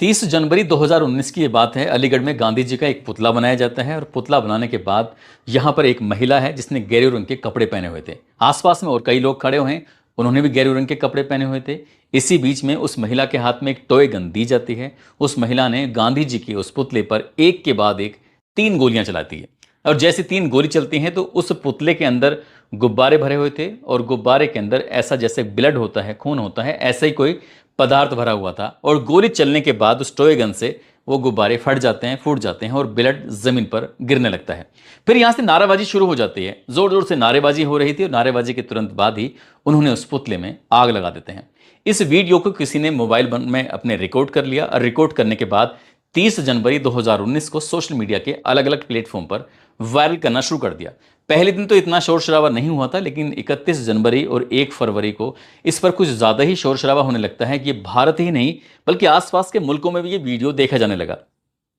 30 जनवरी 2019 की ये बात है। अलीगढ़ में गांधी जी का एक पुतला बनाया जाता है और पुतला बनाने के बाद यहाँ पर एक महिला है जिसने गेरू रंग के कपड़े पहने हुए थे। आसपास में और कई लोग खड़े हुए हैं, उन्होंने भी गेरू रंग के कपड़े पहने हुए थे। इसी बीच में उस महिला के हाथ में एक टॉय गन दी जाती है। उस महिला ने गांधी जी के उस पुतले पर एक के बाद एक 3 गोलियां चलाती है और जैसे 3 गोली चलती हैं तो उस पुतले के अंदर गुब्बारे भरे हुए थे और गुब्बारे के अंदर ऐसा जैसे ब्लड होता है, खून होता है, ऐसा ही कोई पदार्थ भरा हुआ था। और गोली चलने के बाद उस टॉय गन से वो गुब्बारे फट जाते हैं, फूट जाते हैं और ब्लड जमीन पर गिरने लगता है। फिर यहां से नारेबाजी शुरू हो जाती है। जोर जोर से नारेबाजी हो रही थी और नारेबाजी के तुरंत बाद ही उन्होंने उस पुतले में आग लगा देते हैं। इस वीडियो को किसी ने मोबाइल में अपने रिकॉर्ड कर लिया और रिकॉर्ड करने के बाद 30 जनवरी 2019 को सोशल मीडिया के अलग अलग प्लेटफॉर्म पर वायरल करना शुरू कर दिया। पहले दिन तो इतना शोर शराबा नहीं हुआ था, लेकिन 31 जनवरी और 1 फरवरी को इस पर कुछ ज़्यादा ही शोर शराबा होने लगता है कि ये भारत ही नहीं बल्कि आसपास के मुल्कों में भी ये वीडियो देखा जाने लगा।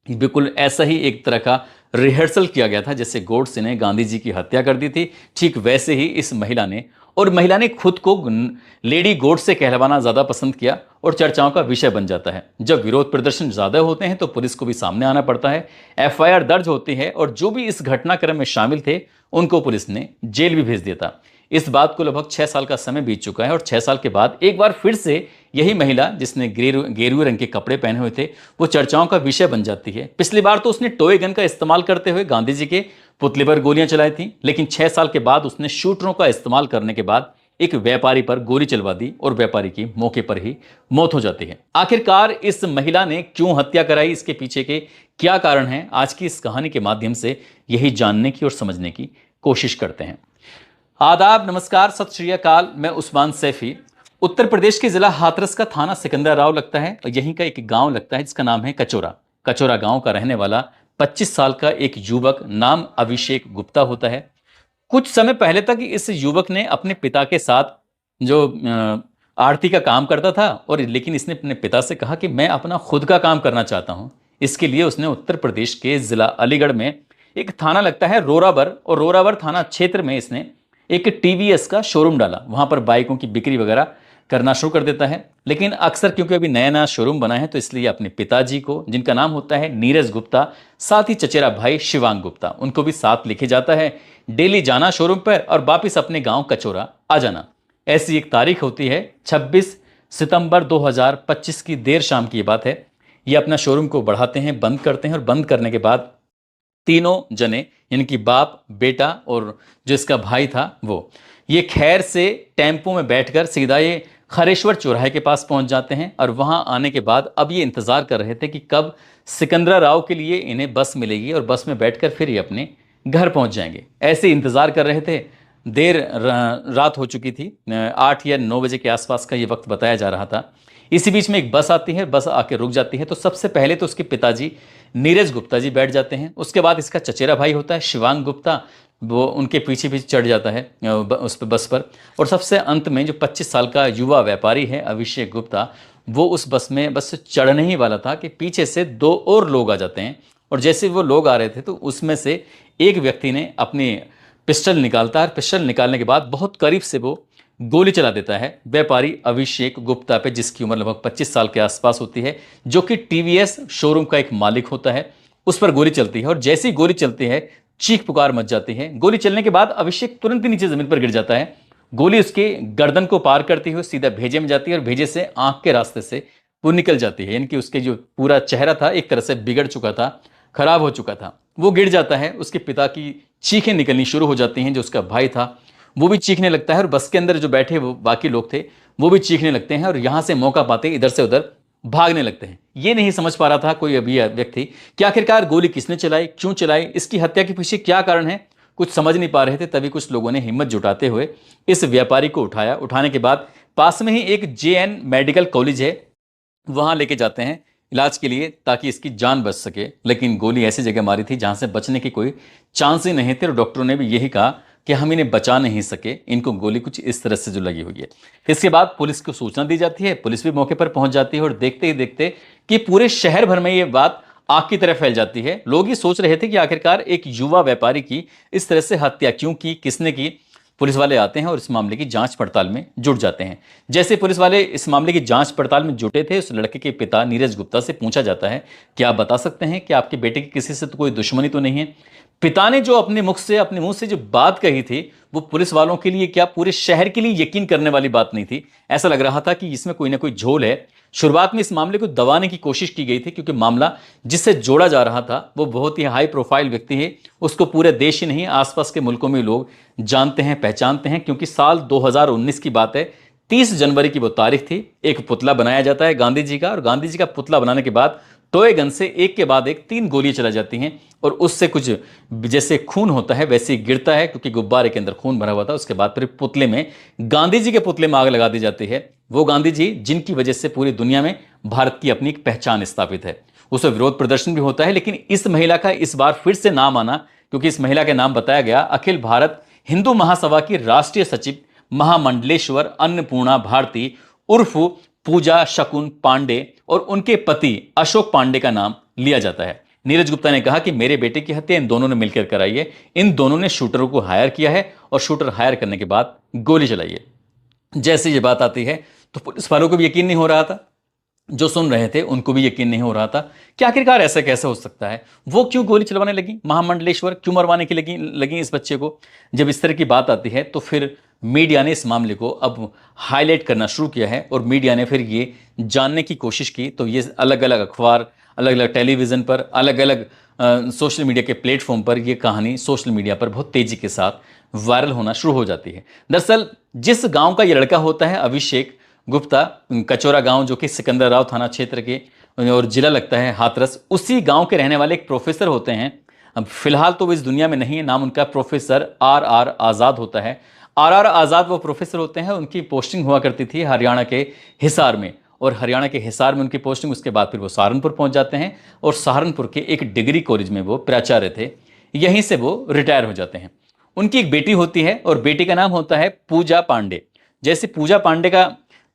बिल्कुल ऐसा ही एक तरह का रिहर्सल किया गया था, जैसे गोडसे ने गांधी जी की हत्या कर दी थी, ठीक वैसे ही इस महिला ने, और महिला ने खुद को लेडी गोडसे कहलवाना ज़्यादा पसंद किया और चर्चाओं का विषय बन जाता है। जब विरोध प्रदर्शन ज़्यादा होते हैं तो पुलिस को भी सामने आना पड़ता है, एफआईआर दर्ज होती है और जो भी इस घटनाक्रम में शामिल थे उनको पुलिस ने जेल भी भेज दिया था। इस बात को लगभग 6 साल का समय बीत चुका है और 6 साल के बाद एक बार फिर से यही महिला जिसने गेरुए रंग के कपड़े पहने हुए थे वो चर्चाओं का विषय बन जाती है। पिछली बार तो उसने टॉय गन का इस्तेमाल करते हुए गांधी जी के पुतले पर गोलियां चलाई थी, लेकिन 6 साल के बाद उसने शूटरों का इस्तेमाल करने के बाद एक व्यापारी पर गोली चलवा दी और व्यापारी की मौके पर ही मौत हो जाती है। आखिरकार इस महिला ने क्यों हत्या कराई, इसके पीछे के क्या कारण हैं, आज की इस कहानी के माध्यम से यही जानने की और समझने की कोशिश करते हैं। आदाब, नमस्कार, सत श्री अकाल। मैं उस्मान सैफी। उत्तर प्रदेश के जिला हाथरस का थाना सिकंदराव लगता है और यहीं का एक गांव लगता है जिसका नाम है कचोरा। कचोरा गांव का रहने वाला 25 साल का एक युवक नाम अभिषेक गुप्ता होता है। कुछ समय पहले तक इस युवक ने अपने पिता के साथ जो आरती का काम करता था और लेकिन इसने अपने पिता से कहा कि मैं अपना खुद का काम करना चाहता हूं। इसके लिए उसने उत्तर प्रदेश के जिला अलीगढ़ में एक थाना लगता है रोराबर, और रोराबर थाना क्षेत्र में इसने एक टीवीएस का शोरूम डाला। वहां पर बाइकों की बिक्री वगैरह करना शुरू कर देता है। लेकिन अक्सर क्योंकि अभी नया नया शोरूम बना है तो इसलिए अपने पिताजी को, जिनका नाम होता है नीरज गुप्ता, साथ ही चचेरा भाई शिवांग गुप्ता, उनको भी साथ लेके जाता है। डेली जाना शोरूम पर और वापिस अपने गांव कचोरा आ जाना। ऐसी एक तारीख होती है 26 सितंबर 2025 की देर शाम की ये बात है। ये अपना शोरूम को बढ़ाते हैं, बंद करते हैं और बंद करने के बाद तीनों जने, यानी कि बाप, बेटा और जो इसका भाई था वो, ये खैर से टेम्पो में बैठकर सीधा ये खरेश्वर चौराहे के पास पहुंच जाते हैं। और वहां आने के बाद अब ये इंतजार कर रहे थे कि कब सिकंदराव के लिए इन्हें बस मिलेगी और बस में बैठकर फिर ये अपने घर पहुंच जाएंगे। ऐसे इंतजार कर रहे थे। देर रात हो चुकी थी, 8 या 9 बजे के आसपास का ये वक्त बताया जा रहा था। इसी बीच में एक बस आती है, बस आके रुक जाती है। तो सबसे पहले तो उसके पिताजी नीरज गुप्ता जी बैठ जाते हैं। उसके बाद इसका चचेरा भाई होता है शिवांग गुप्ता, वो उनके पीछे पीछे चढ़ जाता है उस पर, बस पर। और सबसे अंत में जो 25 साल का युवा व्यापारी है अभिषेक गुप्ता, वो उस बस में बस चढ़ने ही वाला था कि पीछे से 2 और लोग आ जाते हैं। और जैसे वो लोग आ रहे थे तो उसमें से एक व्यक्ति ने अपनी पिस्टल निकालता है। पिस्टल निकालने के बाद बहुत करीब से वो गोली चला देता है व्यापारी अभिषेक गुप्ता पे, जिसकी उम्र लगभग 25 साल के आसपास होती है, जो कि टीवीएस शोरूम का एक मालिक होता है। उस पर गोली चलती है और जैसी गोली चलती है चीख पुकार मच जाती है। गोली चलने के बाद अभिषेक तुरंत ही नीचे जमीन पर गिर जाता है। गोली उसके गर्दन को पार करती हुई सीधा भेजे में जाती है और भेजे से आंख के रास्ते से वो निकल जाती है। यानी कि उसके जो पूरा चेहरा था एक तरह से बिगड़ चुका था, खराब हो चुका था, वो गिर जाता है। उसके पिता की चीखें निकलनी शुरू हो जाती हैं। जो उसका भाई था वो भी चीखने लगता है और बस के अंदर जो बैठे वो बाकी लोग थे वो भी चीखने लगते हैं और यहां से मौका पाते इधर से उधर भागने लगते हैं। ये नहीं समझ पा रहा था कोई अभी व्यक्ति कि आखिरकार गोली किसने चलाई, क्यों चलाई, इसकी हत्या के पीछे क्या कारण है, कुछ समझ नहीं पा रहे थे। तभी कुछ लोगों ने हिम्मत जुटाते हुए इस व्यापारी को उठाया। उठाने के बाद पास में ही एक जेएन मेडिकल कॉलेज है, वहां लेके जाते हैं इलाज के लिए ताकि इसकी जान बच सके। लेकिन गोली ऐसी जगह मारी थी जहां से बचने की कोई चांस ही नहीं थे और डॉक्टरों ने भी यही कहा कि हम इन्हें बचा नहीं सके, इनको गोली कुछ इस तरह से जो लगी हुई है। इसके बाद पुलिस को सूचना दी जाती है, पुलिस भी मौके पर पहुंच जाती है और देखते ही देखते कि पूरे शहर भर में ये बात आग की तरह फैल जाती है। लोग ये सोच रहे थे कि आखिरकार एक युवा व्यापारी की इस तरह से हत्या क्यों की, किसने की। पुलिस वाले आते हैं और इस मामले की जांच पड़ताल में जुट जाते हैं। जैसे पुलिस वाले इस मामले की जांच पड़ताल में जुटे थे, उस लड़के के पिता नीरज गुप्ता से पूछा जाता है कि आप बता सकते हैं कि आपके बेटे की किसी से तो कोई दुश्मनी तो नहीं है। पिता ने जो अपने मुंह से जो बात कही थी, वो पुलिस वालों के लिए क्या पूरे शहर के लिए यकीन करने वाली बात नहीं थी। ऐसा लग रहा था कि इसमें कोई ना कोई झोल है। शुरुआत में इस मामले को दबाने की कोशिश की गई थी, क्योंकि मामला जिससे जोड़ा जा रहा था वो बहुत ही हाई प्रोफाइल व्यक्ति है। उसको पूरे देश ही नहीं, आसपास के मुल्कों में लोग जानते हैं, पहचानते हैं, क्योंकि साल 2019 की बात है। 30 जनवरी की वो तारीख थी। एक पुतला बनाया जाता है गांधी जी का, और गांधी जी का पुतला बनाने के बाद टॉय गन से एक के बाद एक 3 गोलियां चला जाती हैं, और उससे कुछ जैसे खून होता है वैसे ही गिरता है, क्योंकि गुब्बारे के अंदर खून भरा हुआ था। उसके बाद फिर पुतले में, गांधी जी के पुतले में आग लगा दी जाती है। वो गांधी जी जिनकी वजह से पूरी दुनिया में भारत की अपनी एक पहचान स्थापित है। उसमें विरोध प्रदर्शन भी होता है, लेकिन इस महिला का इस बार फिर से नाम आना, क्योंकि इस महिला का नाम बताया गया अखिल भारत हिंदू महासभा की राष्ट्रीय सचिव महामंडलेश्वर अन्नपूर्णा भारती उर्फ पूजा शकुन पांडे, और उनके पति अशोक पांडे का नाम लिया जाता है। नीरज गुप्ता ने कहा कि मेरे बेटे की हत्या इन दोनों ने मिलकर कराई है। इन दोनों ने शूटरों को हायर किया है और शूटर हायर करने के बाद गोली चलाई है। जैसे ये बात आती है तो पुलिस वालों को भी यकीन नहीं हो रहा था, जो सुन रहे थे उनको भी यकीन नहीं हो रहा था कि आखिरकार ऐसा कैसे हो सकता है। वो क्यों गोली चलवाने लगी, महामंडलेश्वर क्यों मरवाने की लगी इस बच्चे को। जब इस तरह की बात आती है तो फिर मीडिया ने इस मामले को अब हाईलाइट करना शुरू किया है, और मीडिया ने फिर ये जानने की कोशिश की। तो ये अलग अलग अखबार, अलग अलग टेलीविज़न पर, अलग अलग सोशल मीडिया के प्लेटफॉर्म पर ये कहानी सोशल मीडिया पर बहुत तेज़ी के साथ वायरल होना शुरू हो जाती है। दरअसल जिस गांव का ये लड़का होता है अभिषेक गुप्ता, कचौरा गांव जो कि सिकंदर राव थाना क्षेत्र के, और जिला लगता है हाथरस, उसी गांव के रहने वाले एक प्रोफेसर होते हैं। अब फिलहाल तो वो इस दुनिया में नहीं है। नाम उनका प्रोफेसर आर आज़ाद होता है। आर आज़ाद वो प्रोफेसर होते हैं। उनकी पोस्टिंग हुआ करती थी हरियाणा के हिसार में, और हरियाणा के हिसार में उनकी पोस्टिंग, उसके बाद फिर वो सहारनपुर पहुंच जाते हैं, और सहारनपुर के एक डिग्री कॉलेज में वो प्राचार्य थे। यहीं से वो रिटायर हो जाते हैं। उनकी एक बेटी होती है, और बेटी का नाम होता है पूजा पांडे। जैसे पूजा पांडे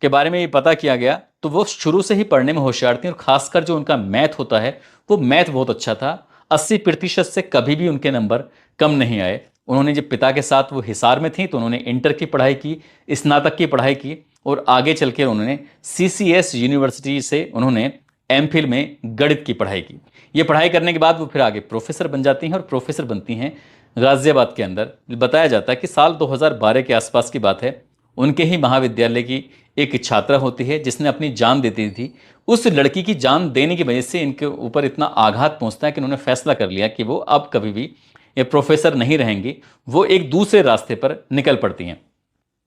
के बारे में ये पता किया गया तो वो शुरू से ही पढ़ने में होशियार थी, और खासकर जो उनका मैथ होता है वो मैथ बहुत अच्छा था। 80% से कभी भी उनके नंबर कम नहीं आए। उन्होंने जब पिता के साथ वो हिसार में थी तो उन्होंने इंटर की पढ़ाई की, स्नातक की पढ़ाई की, और आगे चल के उन्होंने CCS यूनिवर्सिटी से उन्होंने MPhil में गणित की पढ़ाई की। ये पढ़ाई करने के बाद वो फिर आगे प्रोफेसर बन जाती हैं, और प्रोफेसर बनती हैं गाजियाबाद के अंदर। बताया जाता है कि साल 2012 के आसपास की बात है। उनके ही महाविद्यालय की एक छात्रा होती है जिसने अपनी जान दे दी थी। उस लड़की की जान देने की वजह से इनके ऊपर इतना आघात पहुंचता है कि उन्होंने फैसला कर लिया कि वो अब कभी भी ये प्रोफेसर नहीं रहेंगी। वो एक दूसरे रास्ते पर निकल पड़ती हैं,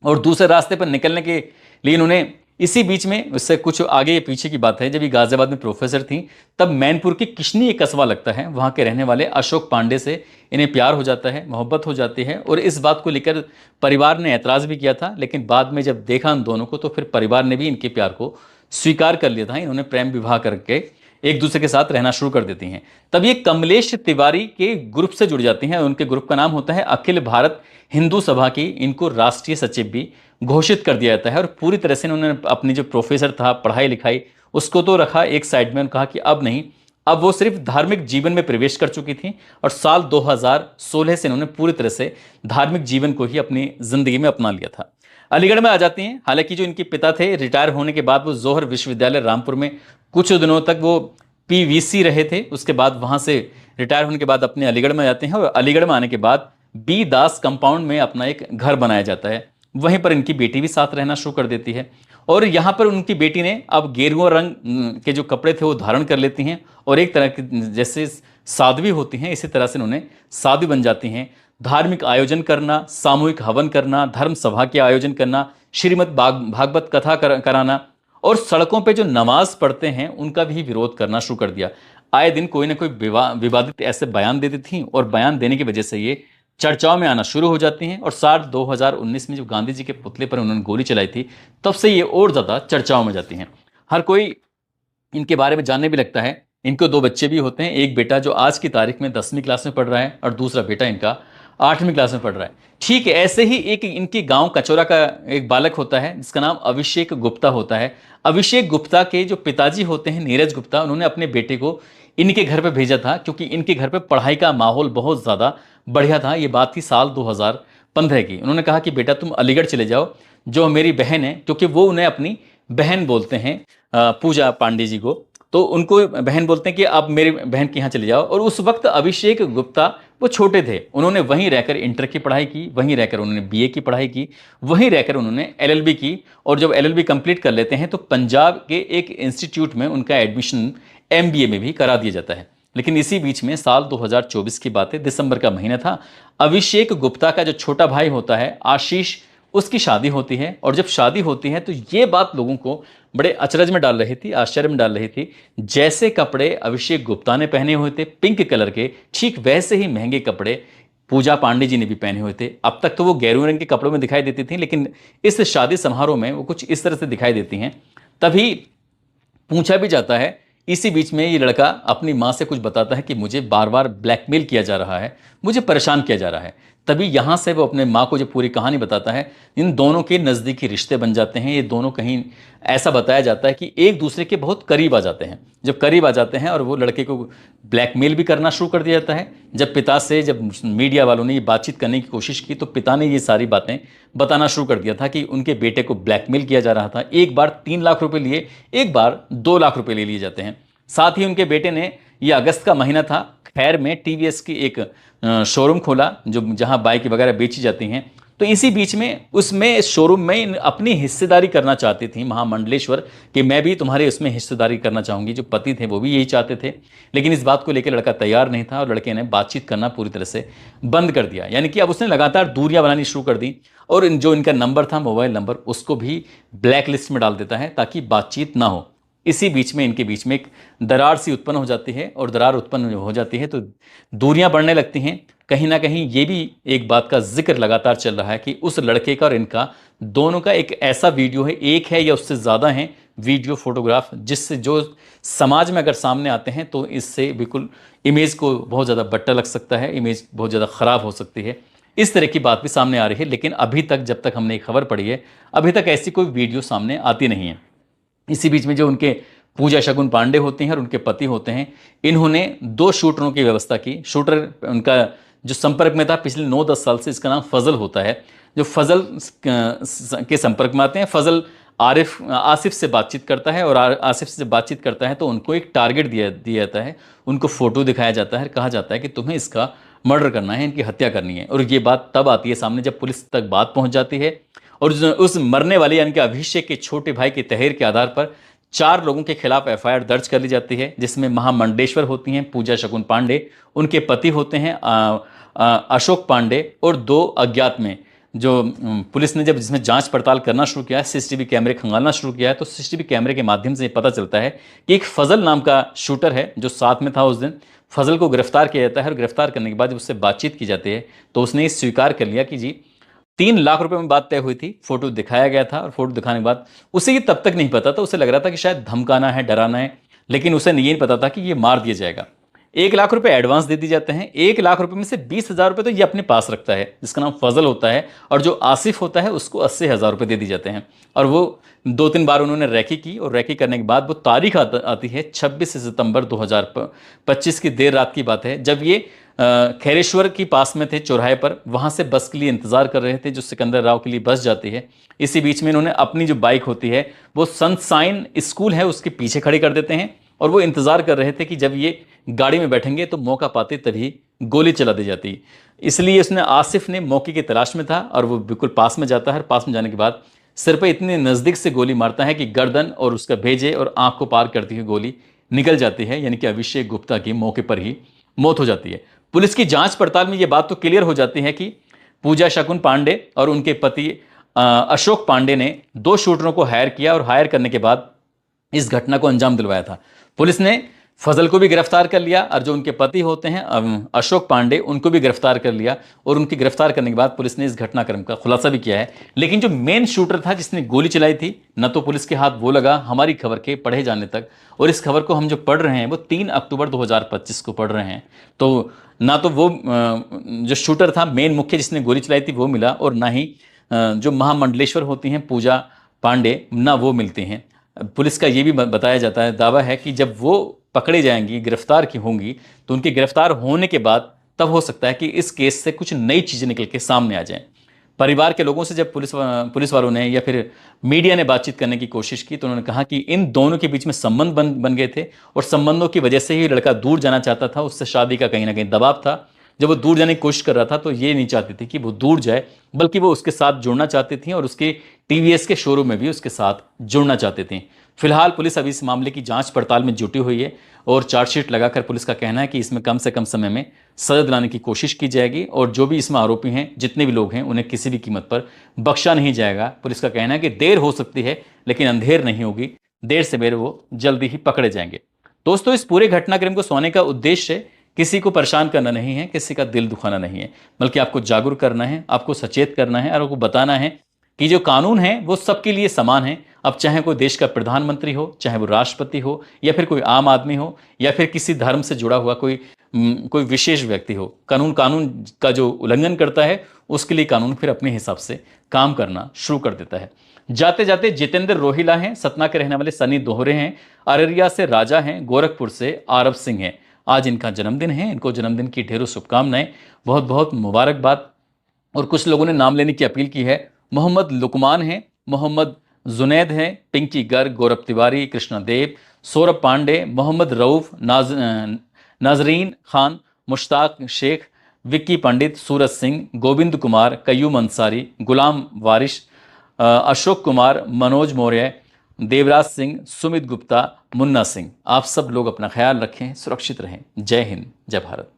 और दूसरे रास्ते पर निकलने के लिए इन्होंने, इसी बीच में उससे कुछ आगे पीछे की बात है, जब ये गाजियाबाद में प्रोफेसर थी तब मैनपुर की किशनी एक कस्बा लगता है, वहाँ के रहने वाले अशोक पांडे से इन्हें प्यार हो जाता है, मोहब्बत हो जाती है। और इस बात को लेकर परिवार ने ऐतराज़ भी किया था, लेकिन बाद में जब देखा उन दोनों को तो फिर परिवार ने भी इनके प्यार को स्वीकार कर लिया था। इन्होंने प्रेम विवाह करके एक दूसरे के साथ रहना शुरू कर देती हैं। तब ये कमलेश तिवारी के ग्रुप से जुड़ जाती हैं। उनके ग्रुप का नाम होता है अखिल भारत हिंदू सभा की। इनको राष्ट्रीय सचिव भी घोषित कर दिया जाता है, और पूरी तरह से उन्होंने अपनी जो प्रोफेसर था, पढ़ाई लिखाई, उसको तो रखा एक साइड में। उन्होंने कहा कि अब नहीं, अब वो सिर्फ धार्मिक जीवन में प्रवेश कर चुकी थी, और साल 2016 से इन्होंने पूरी तरह से धार्मिक जीवन को ही अपनी जिंदगी में अपना लिया था। अलीगढ़ में आ जाती हैं। हालांकि जो इनके पिता थे, रिटायर होने के बाद वो जौहर विश्वविद्यालय रामपुर में कुछ दिनों तक वो PVC रहे थे। उसके बाद वहाँ से रिटायर होने के बाद अपने अलीगढ़ में जाते हैं, और अलीगढ़ में आने के बाद B दास कंपाउंड में अपना एक घर बनाया जाता है। वहीं पर इनकी बेटी भी साथ रहना शुरू कर देती है, और यहाँ पर उनकी बेटी ने अब गेरुआ रंग के जो कपड़े थे वो धारण कर लेती हैं, और एक तरह की जैसे साध्वी होती हैं इसी तरह से उन्होंने साध्वी बन जाती हैं। धार्मिक आयोजन करना, सामूहिक हवन करना, धर्म सभा के आयोजन करना, श्रीमद् भागवत कथा कराना, और सड़कों पे जो नमाज पढ़ते हैं उनका भी विरोध करना शुरू कर दिया। आए दिन कोई ना कोई विवादित ऐसे बयान देती थी, और बयान देने की वजह से ये चर्चाओं में आना शुरू हो जाती हैं। और साल 2019 में जब गांधी जी के पुतले पर उन्होंने गोली चलाई थी, तब से ये और ज़्यादा चर्चाओं में जाती हैं। हर कोई इनके बारे में जानने भी लगता है। इनको 2 बच्चे भी होते हैं, एक बेटा जो आज की तारीख में 10वीं क्लास में पढ़ रहा है, और दूसरा बेटा इनका 8वीं क्लास में पढ़ रहा है। ठीक ऐसे ही एक इनके गांव कचौरा का एक बालक होता है जिसका नाम अभिषेक गुप्ता होता है। अभिषेक गुप्ता के जो पिताजी होते हैं नीरज गुप्ता, उन्होंने अपने बेटे को इनके घर पे भेजा था, क्योंकि इनके घर पे पढ़ाई का माहौल बहुत ज़्यादा बढ़िया था। ये बात थी साल 15 की। उन्होंने कहा कि बेटा तुम अलीगढ़ चले जाओ, जो मेरी बहन है, क्योंकि वो उन्हें अपनी बहन बोलते हैं, पूजा पांडे जी को, तो उनको बहन बोलते हैं कि आप मेरी बहन के यहाँ चले जाओ। और उस वक्त अभिषेक गुप्ता वो छोटे थे, उन्होंने वहीं रहकर इंटर की पढ़ाई की, वहीं रहकर उन्होंने बीए की पढ़ाई की, वहीं रहकर उन्होंने एलएलबी की। और जब एलएलबी कंप्लीट कर लेते हैं तो पंजाब के एक इंस्टीट्यूट में उनका एडमिशन एमबीए में भी करा दिया जाता है। लेकिन इसी बीच में साल 2024 की बात है, दिसंबर का महीना था, अभिषेक गुप्ता का जो छोटा भाई होता है आशीष, उसकी शादी होती है। और जब शादी होती है तो ये बात लोगों को बड़े अचरज में डाल रही थी, आश्चर्य में डाल रही थी। जैसे कपड़े अभिषेक गुप्ता ने पहने हुए थे पिंक कलर के, ठीक वैसे ही महंगे कपड़े पूजा पांडे जी ने भी पहने हुए थे। अब तक तो वो गेरू रंग के कपड़ों में दिखाई देती थी, लेकिन इस शादी समारोह में वो कुछ इस तरह से दिखाई देती हैं। तभी पूछा भी जाता है, इसी बीच में ये लड़का अपनी माँ से कुछ बताता है कि मुझे बार बार ब्लैकमेल किया जा रहा है, मुझे परेशान किया जा रहा है। तभी यहाँ से वो अपने माँ को जो पूरी कहानी बताता है, इन दोनों के नज़दीकी रिश्ते बन जाते हैं। ये दोनों कहीं ऐसा बताया जाता है कि एक दूसरे के बहुत करीब आ जाते हैं। जब करीब आ जाते हैं और वो लड़के को ब्लैकमेल भी करना शुरू कर दिया जाता है। जब पिता से, जब मीडिया वालों ने ये बातचीत करने की कोशिश की तो पिता ने ये सारी बातें बताना शुरू कर दिया था कि उनके बेटे को ब्लैकमेल किया जा रहा था। एक बार 3 लाख रुपए लिए, एक बार 2 लाख रुपए ले लिए जाते हैं। साथ ही उनके बेटे ने, ये अगस्त का महीना था, खैर में टीवीएस की एक शोरूम खोला जो जहां बाइक वगैरह बेची जाती हैं। तो इसी बीच में उसमें शोरूम में अपनी हिस्सेदारी करना चाहती थी महामंडलेश्वर, कि मैं भी तुम्हारे उसमें हिस्सेदारी करना चाहूंगी। जो पति थे वो भी यही चाहते थे, लेकिन इस बात को लेकर लड़का तैयार नहीं था और लड़के ने बातचीत करना पूरी तरह से बंद कर दिया। यानी कि अब उसने लगातार दूरियां बनानी शुरू कर दी और जो इनका नंबर था, मोबाइल नंबर, उसको भी ब्लैक लिस्ट में डाल देता है ताकि बातचीत ना हो। इसी बीच में इनके बीच में एक दरार सी उत्पन्न हो जाती है, और दरार उत्पन्न हो जाती है तो दूरियां बढ़ने लगती हैं। कहीं ना कहीं ये भी एक बात का जिक्र लगातार चल रहा है कि उस लड़के का और इनका दोनों का एक ऐसा वीडियो है, एक है या उससे ज़्यादा है वीडियो फोटोग्राफ, जिससे जो समाज में अगर सामने आते हैं तो इससे बिल्कुल इमेज को बहुत ज़्यादा बट्टा लग सकता है, इमेज बहुत ज़्यादा ख़राब हो सकती है। इस तरह की बात भी सामने आ रही है। लेकिन अभी तक, जब तक हमने खबर पढ़ी है, अभी तक ऐसी कोई वीडियो सामने आती नहीं है। इसी बीच में जो उनके पूजा शगुन पांडे होते हैं और उनके पति होते हैं, इन्होंने 2 शूटरों की व्यवस्था की। शूटर उनका जो संपर्क में था पिछले 9-10 साल से, इसका नाम फजल होता है। जो फजल के संपर्क में आते हैं, फजल आसिफ से बातचीत करता है, और आसिफ से जब बातचीत करता है तो उनको एक टारगेट दिया जाता है, उनको फोटो दिखाया जाता है, कहा जाता है कि तुम्हें इसका मर्डर करना है, इनकी हत्या करनी है। और ये बात तब आती है सामने जब पुलिस तक बात पहुंच जाती है, और उस मरने वाले यानी कि अभिषेक के छोटे भाई के तहरीर के आधार पर 4 लोगों के खिलाफ एफआईआर दर्ज कर ली जाती है, जिसमें महामंडलेश्वर होती हैं पूजा शगुन पांडे, उनके पति होते हैं अशोक पांडे, और 2 अज्ञात में जो पुलिस ने जब जिसमें जांच पड़ताल करना शुरू किया है, सीसीटीवी कैमरे खंगालना शुरू किया है, तो सीसीटीवी कैमरे के माध्यम से पता चलता है कि एक फजल नाम का शूटर है जो साथ में था उस दिन। फजल को गिरफ्तार किया जाता है, और गिरफ्तार करने के बाद जब उससे बातचीत की जाती है तो उसने स्वीकार कर लिया कि जी 3 लाख रुपए में बात तय हुई थी। फोटो दिखाया गया था, और फोटो दिखाने के बाद उसे ये तब तक नहीं पता था, उसे लग रहा था कि शायद धमकाना है, डराना है, लेकिन उसे ये नहीं पता था कि ये मार दिया जाएगा। 1 लाख रुपए एडवांस दे दिए जाते हैं। 1 लाख रुपए में से 20,000 रुपए तो ये अपने पास रखता है, जिसका नाम फजल होता है, और जो आसिफ होता है उसको 80,000 रुपए दे दिए जाते हैं। और वो 2-3 बार उन्होंने रैकी की, और रैकी करने के बाद वो तारीख आती है 26 सितंबर 2025 की देर रात की बात है, जब ये खैरेश्वर की पास में थे चौराहे पर, वहाँ से बस के लिए इंतज़ार कर रहे थे, जो सिकंदर राव के लिए बस जाती है। इसी बीच में इन्होंने अपनी जो बाइक होती है वो सनसाइन स्कूल है उसके पीछे खड़ी कर देते हैं, और वो इंतज़ार कर रहे थे कि जब ये गाड़ी में बैठेंगे तो मौका पाते तभी गोली चला दी जाती। इसलिए उसने, आसिफ ने मौके की तलाश में था, और वो बिल्कुल पास में जाता है। पास में जाने के बाद सिर पर इतने नज़दीक से गोली मारता है कि गर्दन और उसका भेजे और आँख को पार करती हुई गोली निकल जाती है, यानी कि अभिषेक गुप्ता की मौके पर ही मौत हो जाती है। पुलिस की जांच पड़ताल में ये बात तो क्लियर हो जाती है कि पूजा शगुन पांडे और उनके पति अशोक पांडे ने 2 शूटरों को हायर किया, और हायर करने के बाद इस घटना को अंजाम दिलवाया था। पुलिस ने फजल को भी गिरफ्तार कर लिया, और जो उनके पति होते हैं अशोक पांडे, उनको भी गिरफ्तार कर लिया, और उनकी गिरफ्तार करने के बाद पुलिस ने इस घटनाक्रम का खुलासा भी किया है। लेकिन जो मेन शूटर था जिसने गोली चलाई थी, न तो पुलिस के हाथ वो लगा हमारी खबर के पढ़े जाने तक, और इस खबर को हम जो पढ़ रहे हैं वो 3 अक्टूबर 2025 को पढ़ रहे हैं, तो ना तो वो जो शूटर था मेन मुख्य जिसने गोली चलाई थी वो मिला, और ना ही जो महामंडलेश्वर होती हैं पूजा पांडे, ना वो मिलते हैं। पुलिस का ये भी बताया जाता है, दावा है कि जब वो पकड़े जाएंगी, गिरफ्तार की होंगी, तो उनके गिरफ्तार होने के बाद तब हो सकता है कि इस केस से कुछ नई चीज़ें निकल के सामने आ जाएं। परिवार के लोगों से जब पुलिस वालों ने या फिर मीडिया ने बातचीत करने की कोशिश की तो उन्होंने कहा कि इन दोनों के बीच में संबंध बन गए थे और संबंधों की वजह से ही लड़का दूर जाना चाहता था, उससे शादी का कहीं ना कहीं दबाव था। जब वो दूर जाने की कोशिश कर रहा था तो ये नहीं चाहती थी कि वो दूर जाए, बल्कि वो उसके साथ जुड़ना चाहती थी और उसके टीवीएस के शोरूम में भी उसके साथ जुड़ना चाहते थे। फिलहाल पुलिस अभी इस मामले की जांच पड़ताल में जुटी हुई है और चार्जशीट लगाकर पुलिस का कहना है कि इसमें कम से कम समय में सजा दिलाने की कोशिश की जाएगी और जो भी इसमें आरोपी हैं, जितने भी लोग हैं, उन्हें किसी भी कीमत पर बख्शा नहीं जाएगा। पुलिस का कहना है कि देर हो सकती है लेकिन अंधेर नहीं होगी, देर से बेर वो जल्दी ही पकड़े जाएंगे। दोस्तों, इस पूरे घटनाक्रम को सुनाने का उद्देश्य किसी को परेशान करना नहीं है, किसी का दिल दुखाना नहीं है, बल्कि आपको जागरूक करना है, आपको सचेत करना है और आपको बताना है कि जो कानून है वो सबके लिए समान है। अब चाहे कोई देश का प्रधानमंत्री हो, चाहे वो राष्ट्रपति हो, या फिर कोई आम आदमी हो, या फिर किसी धर्म से जुड़ा हुआ कोई विशेष व्यक्ति हो, कानून का जो उल्लंघन करता है उसके लिए कानून फिर अपने हिसाब से काम करना शुरू कर देता है। जाते जाते जितेंद्र रोहिला हैं, सतना के रहने वाले सनी दोहरे हैं, अररिया से राजा हैं, गोरखपुर से आरब सिंह हैं। आज इनका जन्मदिन है, इनको जन्मदिन की ढेरों शुभकामनाएं, बहुत बहुत मुबारकबाद। और कुछ लोगों ने नाम लेने की अपील की है। मोहम्मद लुकमान हैं, मोहम्मद जुनैद हैं, पिंकी गर्ग, गौरव तिवारी, कृष्णा देव, सौरभ पांडे, मोहम्मद रऊफ, नाजरीन खान, मुश्ताक शेख, विक्की पंडित, सूरज सिंह, गोविंद कुमार, कयूम अंसारी, गुलाम वारिश, अशोक कुमार, मनोज मौर्य, देवराज सिंह, सुमित गुप्ता, मुन्ना सिंह। आप सब लोग अपना ख्याल रखें, सुरक्षित रहें। जय हिंद, जय भारत।